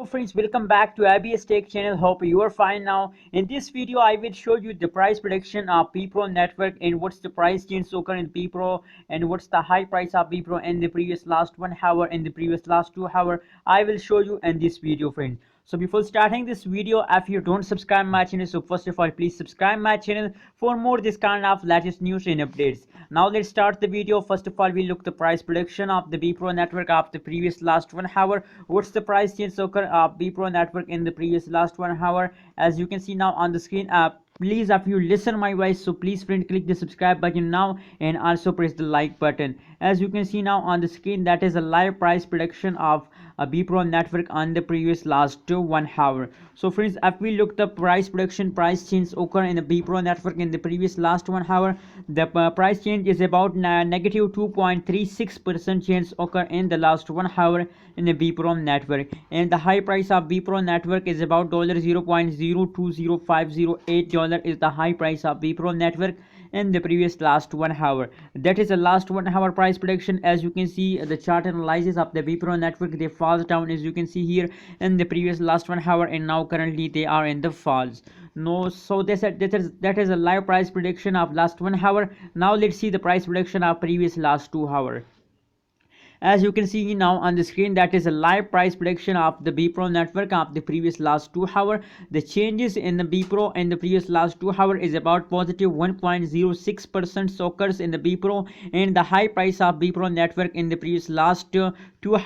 Hello friends, welcome back to ABS Tech channel. Hope you are fine now. In this video, I will show you the price prediction of Bepro network and what's the price change occur in Bepro and what's the high price of Bepro in the previous last 1 hour and the previous last 2 hour. I will show you in this video, friends. So before starting this video, if you don't subscribe my channel, so first of all, please subscribe my channel for more this kind of latest news and updates. Now let's start the video. First of all, we look the price prediction of the Bepro network of the previous last 1 hour. What's the price change occur of Bepro network in the previous last 1 hour? As you can see now on the screen, please, if you listen my voice, so please friend click the subscribe button now and also press the like button. As you can see now on the screen, that is a live price prediction of a Bepro network on the previous last 1 hour. So friends, if we look the price prediction, price change occur in the Bepro network in the previous last 1 hour, the price change is about negative 2.36% change occur in the last 1 hour in the Bepro network, and the high price of Bepro network is about $0.020508 is the high price of Bepro network in the previous last 1 hour. That is the last 1 hour price prediction. As you can see, the chart analysis of the Bepro network, they falls down, as you can see here, in the previous last 1 hour, and now currently they are in the falls. No, so that is a live price prediction of last 1 hour. Now let's see the price prediction of previous last 2 hour. As you can see now on the screen, that is a live price prediction of the Bepro network of the previous last 2 hour. The changes in the Bepro in the previous last 2 hour is about positive 1.06% occurs in the Bepro, and the high price of Bepro network in the previous last 2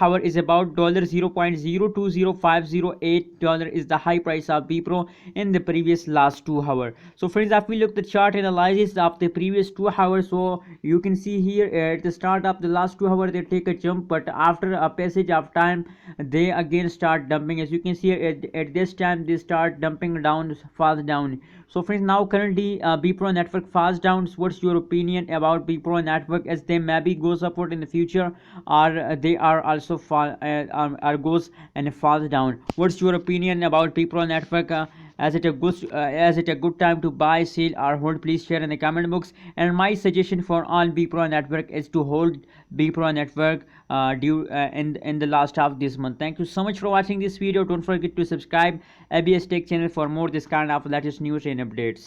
hour is about $0.020508 is the high price of Bepro in the previous last 2 hour. So friends, if we look the chart analysis of the previous 2 hours, so you can see here at the start of the last 2 hour they take a jump, but after a passage of time they again start dumping. As you can see at this time they start dumping down, falls down. So friends, now currently Bepro network falls down. What's your opinion about Bepro network, as they maybe goes upward in the future, or they are also fall or goes and falls down? What's your opinion about Bepro network? As it a good time to buy, sell, or hold? Please share in the comment box. And my suggestion for all Bepro network is to hold Bepro network due in the last half of this month. Thank you so much for watching this video. Don't forget to subscribe ABS Tech channel for more this kind of latest news and updates.